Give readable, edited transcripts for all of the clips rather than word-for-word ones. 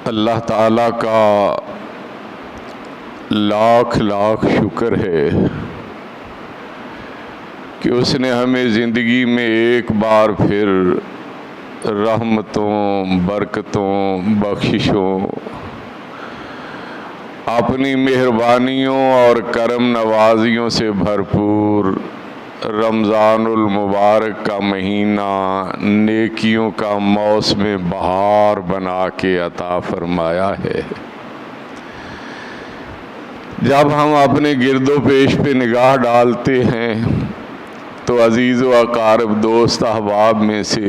اللہ تعالیٰ کا لاکھ لاکھ شکر ہے کہ اس نے ہمیں زندگی میں ایک بار پھر رحمتوں، برکتوں، بخششوں، اپنی مہربانیوں اور کرم نوازیوں سے بھرپور رمضان المبارک کا مہینہ نیکیوں کا موسم بہار بنا کے عطا فرمایا ہے۔ جب ہم اپنے گرد و پیش پہ نگاہ ڈالتے ہیں تو عزیز و اقارب، دوست احباب میں سے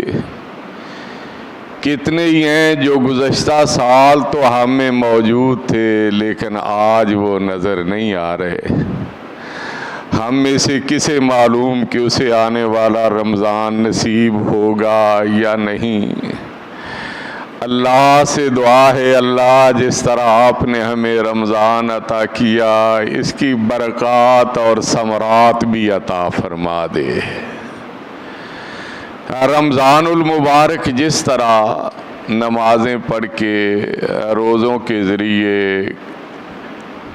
کتنے ہی ہیں جو گزشتہ سال تو ہم میں موجود تھے لیکن آج وہ نظر نہیں آ رہے۔ ہم میں سے کسے معلوم کہ اسے آنے والا رمضان نصیب ہوگا یا نہیں۔ اللہ سے دعا ہے، اللہ جس طرح آپ نے ہمیں رمضان عطا کیا، اس کی برکات اور ثمرات بھی عطا فرما دے۔ رمضان المبارک جس طرح نمازیں پڑھ کے، روزوں کے ذریعے،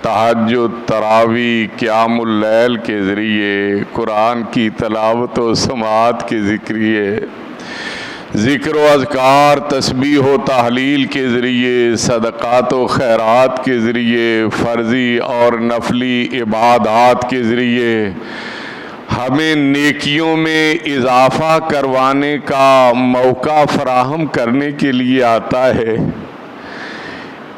تہجد، تراویح، قیام اللیل کے ذریعے، قرآن کی تلاوت و سماعت کے ذریعے، ذکر و اذکار، تسبیح و تحلیل کے ذریعے، صدقات و خیرات کے ذریعے، فرضی اور نفلی عبادات کے ذریعے ہمیں نیکیوں میں اضافہ کروانے کا موقع فراہم کرنے کے لیے آتا ہے۔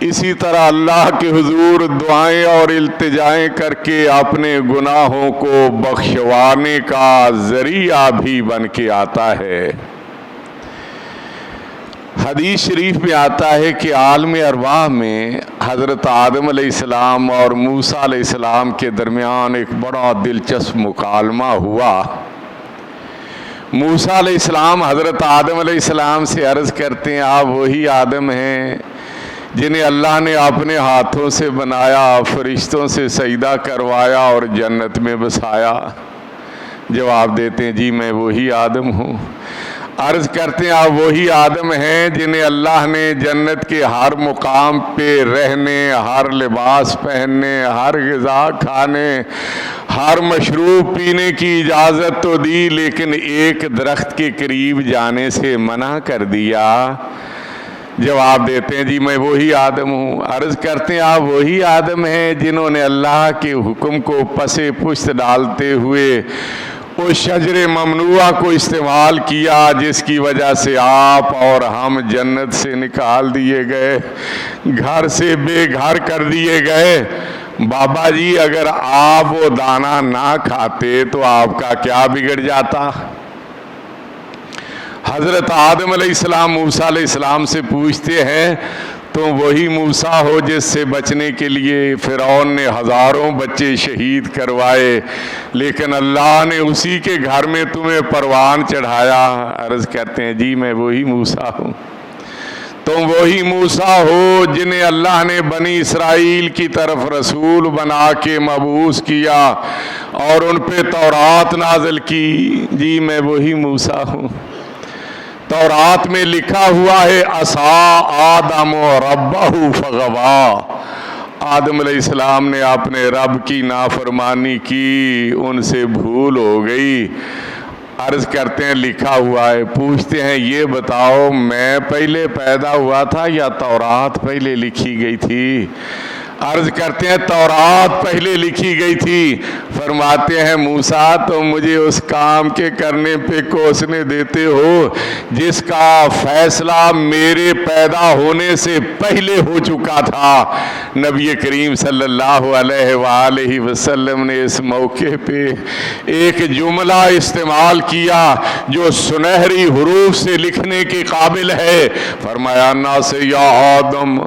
اسی طرح اللہ کے حضور دعائیں اور التجائیں کر کے اپنے گناہوں کو بخشوانے کا ذریعہ بھی بن کے آتا ہے۔ حدیث شریف میں آتا ہے کہ عالم ارواح میں حضرت آدم علیہ السلام اور موسیٰ علیہ السلام کے درمیان ایک بڑا دلچسپ مکالمہ ہوا۔ موسیٰ علیہ السلام حضرت آدم علیہ السلام سے عرض کرتے ہیں، آپ وہی آدم ہیں جنہیں اللہ نے اپنے ہاتھوں سے بنایا، فرشتوں سے سجدہ کروایا اور جنت میں بسایا؟ جواب دیتے ہیں، جی میں وہی آدم ہوں۔ عرض کرتے ہیں، آپ وہی آدم ہیں جنہیں اللہ نے جنت کے ہر مقام پہ رہنے، ہر لباس پہننے، ہر غذا کھانے، ہر مشروب پینے کی اجازت تو دی، لیکن ایک درخت کے قریب جانے سے منع کر دیا؟ جواب دیتے ہیں، جی میں وہی آدم ہوں۔ عرض کرتے ہیں، آپ وہی آدم ہیں جنہوں نے اللہ کے حکم کو پس پشت ڈالتے ہوئے اس شجر ممنوعہ کو استعمال کیا، جس کی وجہ سے آپ اور ہم جنت سے نکال دیے گئے، گھر سے بے گھر کر دیے گئے؟ بابا جی، اگر آپ وہ دانہ نہ کھاتے تو آپ کا کیا بگڑ جاتا؟ حضرت آدم علیہ السلام موسیٰ علیہ السلام سے پوچھتے ہیں، تم وہی موسیٰ ہو جس سے بچنے کے لیے فرعون نے ہزاروں بچے شہید کروائے، لیکن اللہ نے اسی کے گھر میں تمہیں پروان چڑھایا؟ عرض کرتے ہیں، جی میں وہی موسیٰ ہوں۔ تم وہی موسیٰ ہو جنہیں اللہ نے بنی اسرائیل کی طرف رسول بنا کے مبعوث کیا اور ان پہ تورات نازل کی؟ جی میں وہی موسیٰ ہوں۔ تورات میں لکھا ہوا ہے، عصا آدم ربہ فغوا، آدم علیہ السلام نے اپنے رب کی نافرمانی کی، ان سے بھول ہو گئی۔ عرض کرتے ہیں، لکھا ہوا ہے۔ پوچھتے ہیں، یہ بتاؤ میں پہلے پیدا ہوا تھا یا تورات پہلے لکھی گئی تھی؟ عرض کرتے ہیں، تورات پہلے لکھی گئی تھی۔ فرماتے ہیں، موسیٰ تم مجھے اس کام کے کرنے پہ کوسنے دیتے ہو جس کا فیصلہ میرے پیدا ہونے سے پہلے ہو چکا تھا۔ نبی کریم صلی اللہ علیہ وآلہ وسلم نے اس موقع پہ ایک جملہ استعمال کیا جو سنہری حروف سے لکھنے کے قابل ہے۔ فرمایا، ناصیہ آدم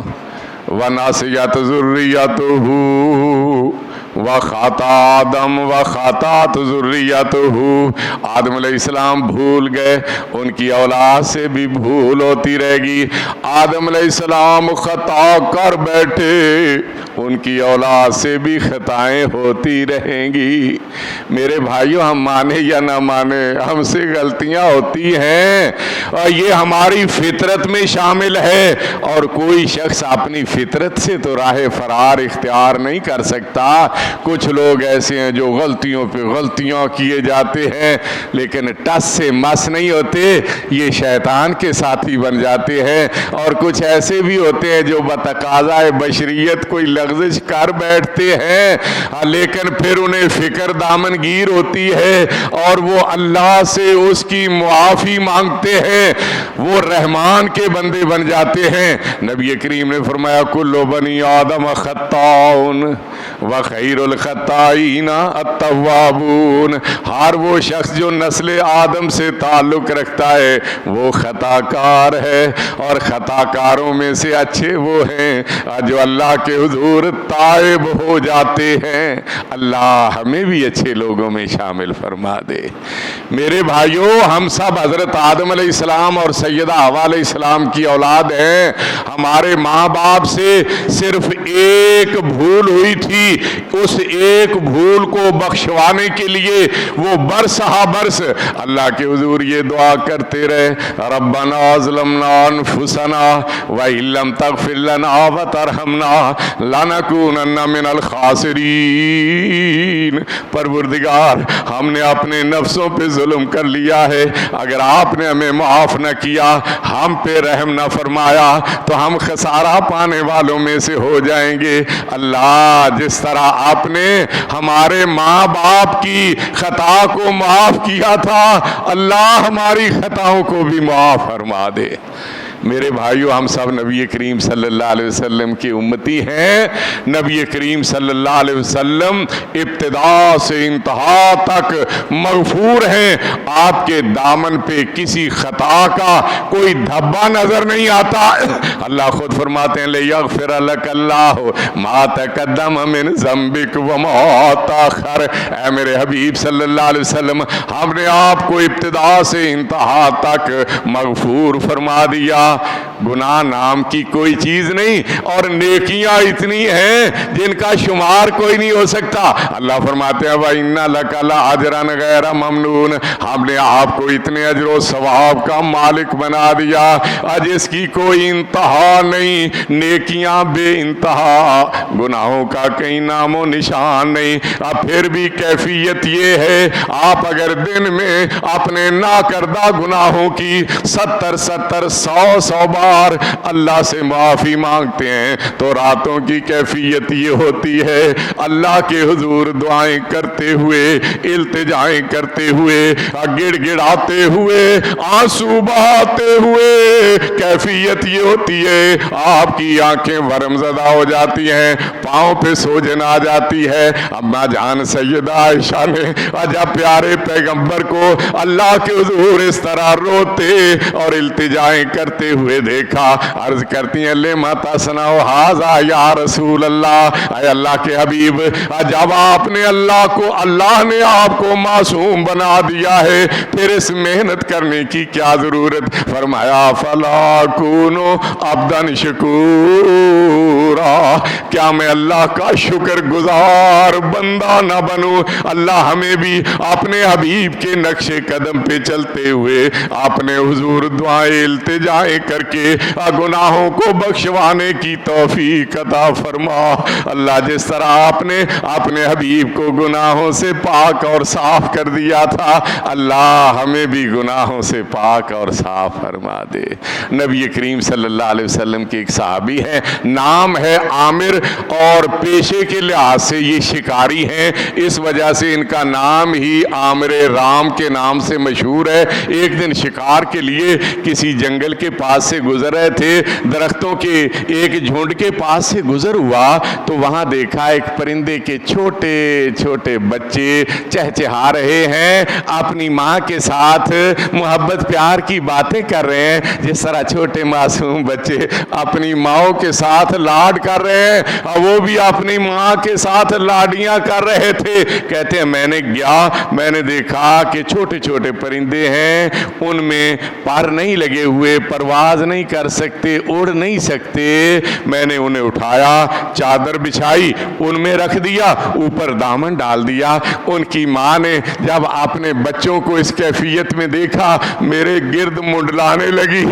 وناسیت ذریتہ وخطا آدم وخطات ذریتہ، آدم علیہ السلام بھول گئے، ان کی اولاد سے بھی بھول ہوتی رہے گی۔ آدم علیہ السلام خطا کر بیٹھے، ان کی اولاد سے بھی خطائیں ہوتی رہیں گی۔ میرے بھائیوں، ہم مانے یا نہ مانے، ہم سے غلطیاں ہوتی ہیں اور یہ ہماری فطرت میں شامل ہے، اور کوئی شخص اپنی فطرت سے تو راہ فرار اختیار نہیں کر سکتا۔ کچھ لوگ ایسے ہیں جو غلطیوں پہ غلطیاں کیے جاتے ہیں لیکن ٹس سے مس نہیں ہوتے، یہ شیطان کے ساتھی بن جاتے ہیں۔ اور کچھ ایسے بھی ہوتے ہیں جو بتقاضائے بشریت کوئی لغزش کر بیٹھتے ہیں، لیکن پھر انہیں فکر دامن گیر ہوتی ہے اور وہ اللہ سے اس کی معافی مانگتے ہیں، وہ رحمان کے بندے بن جاتے ہیں۔ نبی کریم نے فرمایا کل بنی آدم خطاؤن وخیر الخطائین التوابون، ہر وہ شخص جو نسل آدم سے تعلق رکھتا ہے وہ خطا کار ہے، اور خطا کاروں میں سے اچھے وہ ہیں جو اللہ کے حضور تائب ہو جاتے ہیں۔ اللہ ہمیں بھی اچھے لوگوں میں شامل فرما دے۔ میرے بھائیوں، ہم سب حضرت آدم علیہ السلام اور سیدہ حوا علیہ السلام کی اولاد ہیں۔ ہمارے ماں باپ سے صرف ایک بھول ہوئی تھی، اس ایک بھول کو بخشوانے کے لیے وہ برس ہا برس اللہ کے حضور یہ دعا کرتے رہے، ربنا ظلمنا انفسنا وَإِن لَّمْ تَغْفِرْ لَنَا وَتَرْحَمْنَا لَنَكُونَنَّ مِنَ الْخَاسِرِينَ۔ پروردگار، ہم نے اپنے نفسوں پہ ظلم کر لیا ہے، اگر آپ نے ہمیں معاف نہ کیا، ہم پہ رحم نہ فرمایا تو ہم خسارہ پانے والوں میں سے ہو جائیں گے۔ اللہ، جس طرح آپ نے ہمارے ماں باپ کی خطا کو معاف کیا تھا، اللہ ہماری خطاؤں کو بھی معاف فرما دے۔ میرے بھائیو، ہم سب نبی کریم صلی اللہ علیہ وسلم کی امتی ہیں۔ نبی کریم صلی اللہ علیہ وسلم ابتدا سے انتہا تک مغفور ہیں، آپ کے دامن پہ کسی خطا کا کوئی دھبا نظر نہیں آتا۔ اللہ خود فرماتے ہیں لِیَغْفِرَ لَكَ اللَّهُ مَا تَقَدَّمَ مِنْ ذَنبِكَ وَمَا تَأَخَّرَ۔ اے میرے حبیب صلی اللہ علیہ وسلم، ہم نے آپ کو ابتدا سے انتہا تک مغفور فرما دیا۔ گناہ نام کی کوئی چیز نہیں، اور نیکیاں اتنی ہیں جن کا شمار کوئی نہیں ہو سکتا۔ اللہ فرماتے ہیں وَإِنَّ لَكَ لَأَجْرًا غَيْرَ مَمْنُونٍ، ہم نے آپ کو اتنے اجر و ثواب کا مالک بنا دیا جس کی کوئی انتہا نہیں، نیکیاں بے انتہا، گناہوں کا کہیں نام و نشان نہیں۔ اب پھر بھی کیفیت یہ ہے، آپ اگر دن میں اپنے ناکردہ گناہوں کی 70 بار اللہ سے معافی مانگتے ہیں تو راتوں کی کیفیت یہ ہوتی ہے، اللہ کے حضور دعائیں کرتے ہوئے، التجائیں کرتے ہوئے، گڑ گڑاتے ہوئے، آنسو بہاتے ہوئے، کیفیت یہ ہوتی ہے آپ کی آنکھیں ورم زدہ ہو جاتی ہیں، پاؤں پہ سوجن آ جاتی ہے۔ اما جان سیدہ عائشہ نے جب پیارے پیغمبر کو اللہ کے حضور اس طرح روتے اور التجائیں کرتے ہوئے دیکھا، عرض کرتی ہیں لما تصنع ھذا یا رسول اللہ، اے اللہ کے حبیب، جب آپ نے اللہ نے آپ کو معصوم بنا دیا ہے، پھر اس محنت کرنے کی کیا ضرورت؟ فرمایا فلا کونو عبدا شکورا، کیا میں اللہ کا شکر گزار بندہ نہ بنوں؟ اللہ ہمیں بھی اپنے حبیب کے نقش قدم پہ چلتے ہوئے اپنے حضور دعائیں التجائیں کر کے گناہوں کو بخشوانے کی توفیق عطا فرما۔ اللہ، جس طرح آپ نے اپنے حبیب کو گناہوں سے پاک اور صاف کر دیا تھا، اللہ ہمیں بھی گناہوں سے پاک اور صاف فرما دے۔ نبی کریم صلی اللہ علیہ وسلم کے ایک صحابی ہیں، نام ہے عامر، اور پیشے کے لحاظ سے یہ شکاری ہیں، اس وجہ سے ان کا نام ہی عامر رام کے نام سے مشہور ہے۔ ایک دن شکار کے لیے کسی جنگل کے پاس سے گزر رہے تھے، درختوں کے ایک جھنڈ کے پاس سے گزر ہوا تو وہاں دیکھا ایک پرندے کے چھوٹے چھوٹے بچے چہچہا رہے ہیں، اپنی ماں کے ساتھ محبت پیار کی باتیں کر رہے ہیں، جس طرح چھوٹے معصوم بچے اپنی ماؤں کے ساتھ لاڈ کر رہے ہیں اور وہ بھی اپنی ماں کے ساتھ لاڈیاں کر رہے تھے. کہتے ہیں میں نے گیا, میں نے دیکھا کہ چھوٹے چھوٹے پرندے ہیں, ان میں پر نہیں لگے ہوئے, پرواز نہیں کر سکتے, اڑ نہیں سکتے. میں نے انہیں اٹھایا, چادر بچھائی, ان میں رکھ دیا, اوپر دامن ڈال دیا. ان کی ماں نے جب اپنے بچوں کو اس کیفیت میں دیکھا میرے گرد منڈلانے لگی,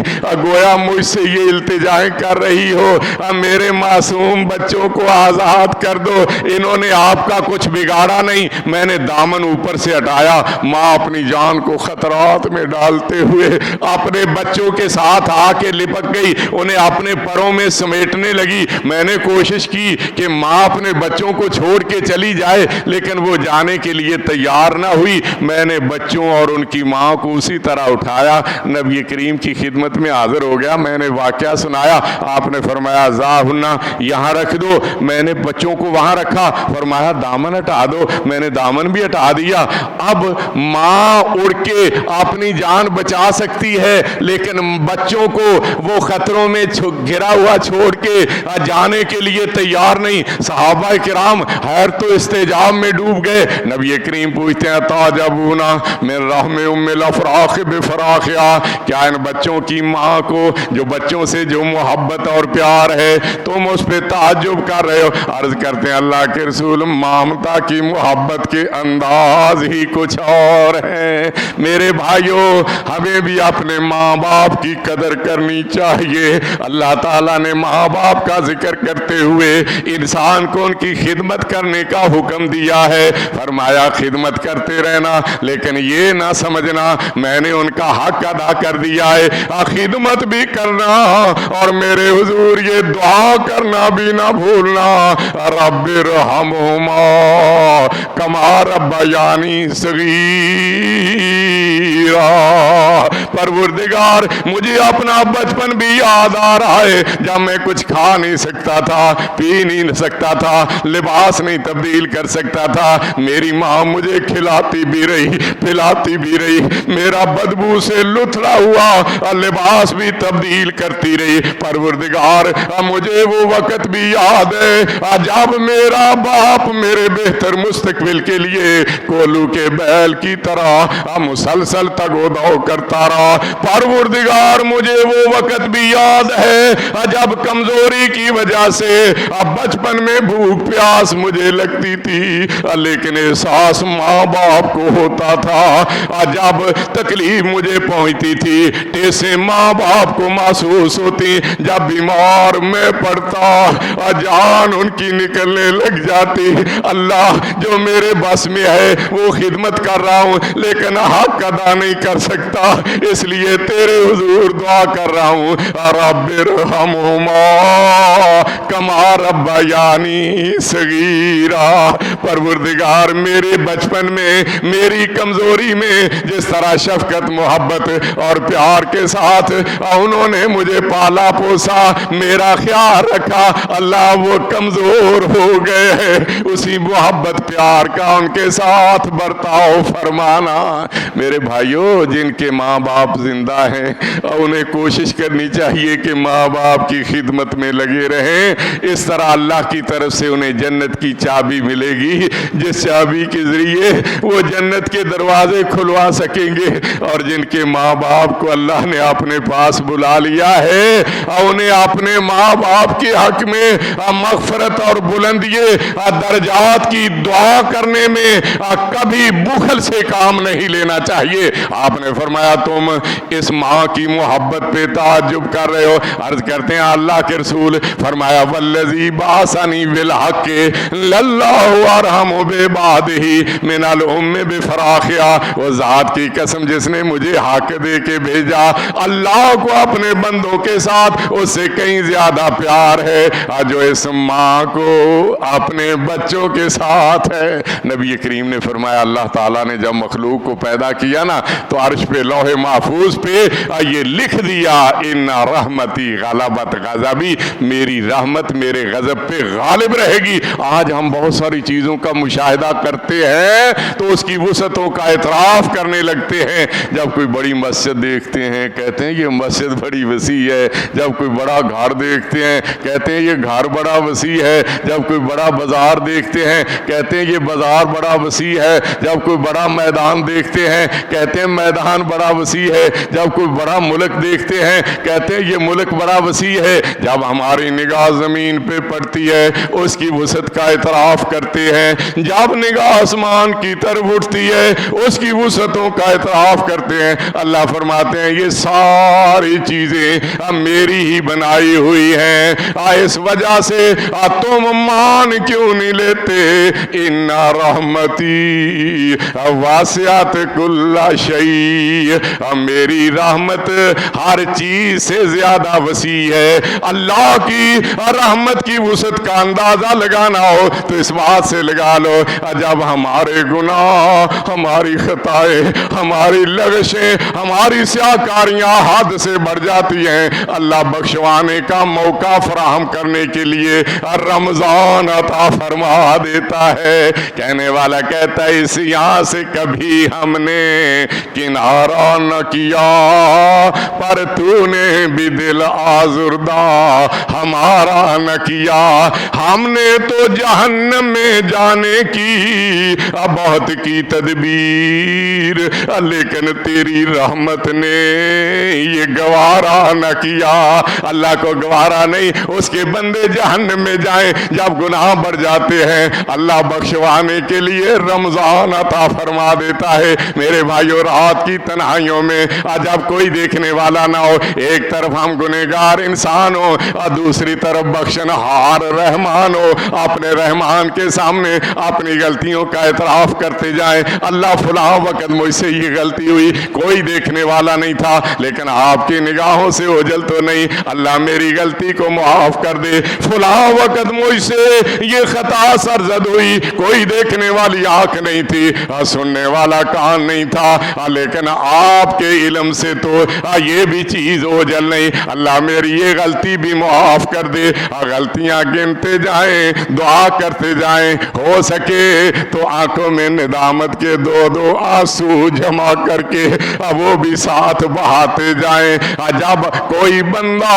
گویا مجھ سے یہ التجائیں کر رہی ہو میرے معصوم بچوں کو آزاد کر دو, انہوں نے آپ کا کچھ بگاڑا نہیں. میں نے دامن اوپر سے ہٹایا, ماں اپنی جان کو خطرات میں ڈالتے ہوئے اپنے بچوں کے ساتھ آ کے لپک گئی, انہیں اپنے پروں میں سمیٹنے لگی. میں نے کوشش کی کہ ماں اپنے بچوں کو چھوڑ کے چلی جائے, لیکن وہ جانے کے لیے تیار نہ ہوئی. میں نے بچوں اور ان کی ماں کو اسی طرح اٹھایا, نبی کریم کی خدمت میں حاضر ہو گیا. میں نے واقعہ سنایا, آپ نے فرمایا ذاہنا یہاں رکھ دو. میں نے بچوں کو وہاں رکھا, فرمایا دامن ہٹا دو. میں نے دامن بھی ہٹا دیا. اب ماں اڑ کے اپنی جان بچا سکتی ہے, لیکن بچوں کو وہ خطروں میں گھرا ہوا چھوڑ کے جانے کے لیے تیار نہیں. صحابہ کرام حیرت و استعجاب میں ڈوب گئے. نبی کریم پوچھتے ہیں تعجبون من رحم ام الافراخ بفراخها, کیا ان بچوں کی ماں کو جو بچوں سے جو محبت اور پیار ہے تم اس پہ تعجب کر رہے ہو؟ عرض کرتے ہیں اللہ کے رسول مامتا کی محبت کے انداز ہی کچھ اور ہیں. میرے بھائیوں, ہمیں بھی اپنے ماں باپ کی قدر کرنی چاہیے. اللہ تعالیٰ نے ماں باپ کا ذکر کرتے ہوئے انسان کو ان کی خدمت کرنے کا حکم دیا ہے. فرمایا خدمت کرتے رہنا, لیکن یہ نہ سمجھنا میں نے ان کا حق ادا کر دیا ہے. خدمت بھی کرنا اور میرے حضور یہ دعا کرنا بھی نہ بھولنا, رب ارحمہما کما ربیانی صغیرا. پروردگار مجھے اپنا بچپن بھی یاد آ رہا ہے جب میں کچھ کھا نہیں سکتا تھا, پی نہیں سکتا تھا, لباس نہیں تبدیل کر سکتا تھا. میری ماں مجھے کھلاتی بھی رہی, پلاتی بھی رہی, میرا بدبو سے لتھڑا ہوا لباس بھی تبدیل کرتی رہی. پروردگار مجھے وہ وقت بھی یاد ہے جب میرا باپ میرے بہتر مستقبل کے لیے کولو کے بیل کی طرح مسلسل تگ و دو کرتا رہا. پروردگار مجھے وہ وقت بھی یاد ہے جب کمزوری کی وجہ سے بچپن میں بھوک پیاس مجھے لگتی تھی, لیکن احساس ماں باپ کو ہوتا تھا. جب تکلیف مجھے پہنچتی تھی ٹیسے ماں باپ کو محسوس ہوتی. جب بیمار میں پڑتا جان ان کی نکلنے لگ جاتی. اللہ جو میرے بس میں ہے وہ خدمت کر رہا ہوں, لیکن حق ادا نہیں کر سکتا, اس لیے تیرے حضور دعا کر رہا ہوں رب ارحمہما کما ربیانی صغیرا. پروردگار میرے بچپن میں میری کمزوری میں جس طرح شفقت محبت اور پیار کے ساتھ انہوں نے مجھے پالا پوسا, میرا خیال رکھا, اللہ وہ کمزور ہو گئے ہیں, اسی محبت پیار کا ان کے ساتھ برتاؤ فرمانا. میرے بھائیوں, جن کے ماں باپ زندہ ہیں انہیں کوشش کرنی چاہیے کہ ماں باپ کی خدمت میں لگے رہیں. اس طرح اللہ کی طرف سے انہیں جنت کی چابی ملے گی, جس چابی کے ذریعے وہ جنت کے دروازے کھلوا سکیں گے. اور جن کے ماں باپ کو اللہ نے اپنے پاس بلا لیا ہے انہیں اپنے ماں باپ کے حق میں مغفرت اور بلندی درجات کی دعا کرنے میں کبھی بخل سے کام نہیں لینا چاہیے. آپ نے فرمایا تم اس ماں کی محبت پہ تعجب کر رہے ہو. عرض کرتے ہیں اللہ کے رسول, فرمایا والذی بعثنی بالحق للہ ارحم بعبادہ من الام بفراخها. وہ ذات کی قسم جس نے مجھے حق دے کے بھیجا, اللہ کو اپنے بندوں کے ساتھ اس سے کہیں زیادہ پیار ہے جو اس ماں کو اپنے بچوں کے ساتھ ہے. نبی کریم نے فرمایا اللہ تعالیٰ نے جب مخلوق کو پیدا کیا نا تو عرش پہ لوح محفوظ پہ یہ لکھ دیا ان رحمتی غلبت غضبی, میری رحمت میرے غضب پہ غالب رہے گی. آج ہم بہت ساری چیزوں کا مشاہدہ کرتے ہیں تو اس کی وسعتوں کا اعتراف کرنے لگتے ہیں. جب کوئی بڑی مسجد دیکھتے ہیں کہتے ہیں یہ مسجد مسجد بڑی وسیع ہے، جب کوئی بڑا گھر دیکھتے ہیں کہتے ہیں یہ گھر بڑا وسیع ہے، جب کوئی بڑا بازار دیکھتے ہیں کہتے ہیں یہ بازار بڑا وسیع ہے، جب کوئی بڑا میدان دیکھتے ہیں کہتے ہیں میدان بڑا وسیع ہے، جب کوئی بڑا ملک دیکھتے ہیں کہتے ہیں یہ ملک بڑا وسیع ہے۔ جب ہماری نگاہ زمین پہ پڑتی ہے اس کی وسعت کا اعتراف کرتے ہیں، جب نگاہ آسمان کی طرف اٹھتی ہے اس کی وسعتوں کا اعتراف کرتے ہیں۔ اللہ فرماتے ہیں یہ ساری چیزیں میری ہی بنائی ہوئی ہیں، اس وجہ سے تم مان کیوں نہیں لیتے؟ ان رحمتی واسعت کل شیء، میری رحمت ہر چیز سے زیادہ وسیع ہے۔ اللہ کی رحمت کی وسعت کا اندازہ لگانا ہو تو اس بات سے لگا لو، جب ہمارے گناہ، ہماری خطائیں، ہماری لغزشیں، ہماری سیاکاریاں حد سے بڑھ جاتی ہیں، اللہ بخشوانے کا موقع فراہم کرنے کے لیے رمضان عطا فرما دیتا ہے۔ کہنے والا کہتا ہے اس یہاں سے کبھی ہم نے کنارہ نہ کیا، پر تو نے بھی دل آزردہ ہمارا نہ کیا۔ ہم نے تو جہنم میں جانے کی بہت کی تدبیر، لیکن تیری رحمت نے یہ گوارا نہ کیا۔ اللہ کو گوارا نہیں اس کے بندے جہنم میں جائیں جب گناہ بڑھ جاتے ہیں، اللہ بخشوانے کے لیے رمضان عطا فرما دیتا ہے۔ میرے بھائیو رات کی تنہائیوں میں جب کوئی دیکھنے والا نہ ہو، ایک طرف ہم گنہگار انسان ہو اور دوسری طرف بخشنہار رحمان ہو، اپنے رحمان کے سامنے اپنی غلطیوں کا اعتراف کرتے جائیں، اللہ فلاں وقت مجھ سے یہ غلطی ہوئی، کوئی دیکھنے والا نہیں تھا لیکن آپ کی نگاہوں سے اوجھل تو نہیں، اللہ میری غلطی کو معاف کر دے۔ فلاں وقت مجھ سے یہ خطا سرزد ہوئی، کوئی دیکھنے والی آنکھ نہیں تھی، سننے والا کان نہیں تھا، لیکن آپ کے علم سے تو یہ بھی چیز اوجھل نہیں، اللہ میری یہ غلطی بھی معاف کر دے۔ غلطیاں گنتے جائیں، دعا کرتے جائیں، ہو سکے تو آنکھوں میں ندامت کے دو دو آنسو جمع کر کے وہ بھی ساتھ بہاتے جائیں۔ جب کوئی بندہ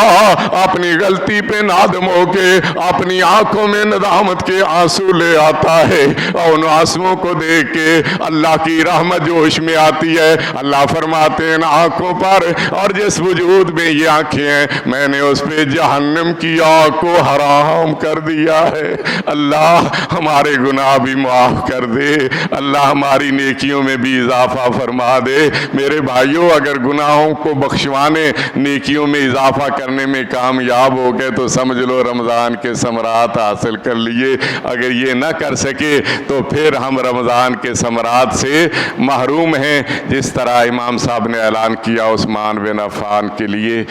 اپنی غلطی پہ نادم ہو کے اپنی آنکھوں میں ندامت کے آنسو لے آتا ہے اور ان آنسوؤں کو دیکھ کے اللہ کی رحمت جوش میں آتی ہے، اللہ فرماتے ہیں ان آنکھوں پر اور جس وجود میں یہ آنکھیں ہیں میں نے اس پہ جہنم کی آگ کو حرام کر دیا ہے۔ اللہ ہمارے گناہ بھی معاف کر دے، اللہ ہماری نیکیوں میں بھی اضافہ فرما دے۔ میرے بھائیوں اگر گناہوں کو بخشوانے، نیکیوں میں اضافہ کرنے میں کامیاب ہو گئے تو سمجھ لو رمضان کے ثمرات حاصل کر لیے۔ اگر یہ نہ کر سکے تو پھر ہم رمضان کے ثمرات سے محروم ہیں، جس طرح امام صاحب نے اعلان کیا عثمان بن عفان کے لیے۔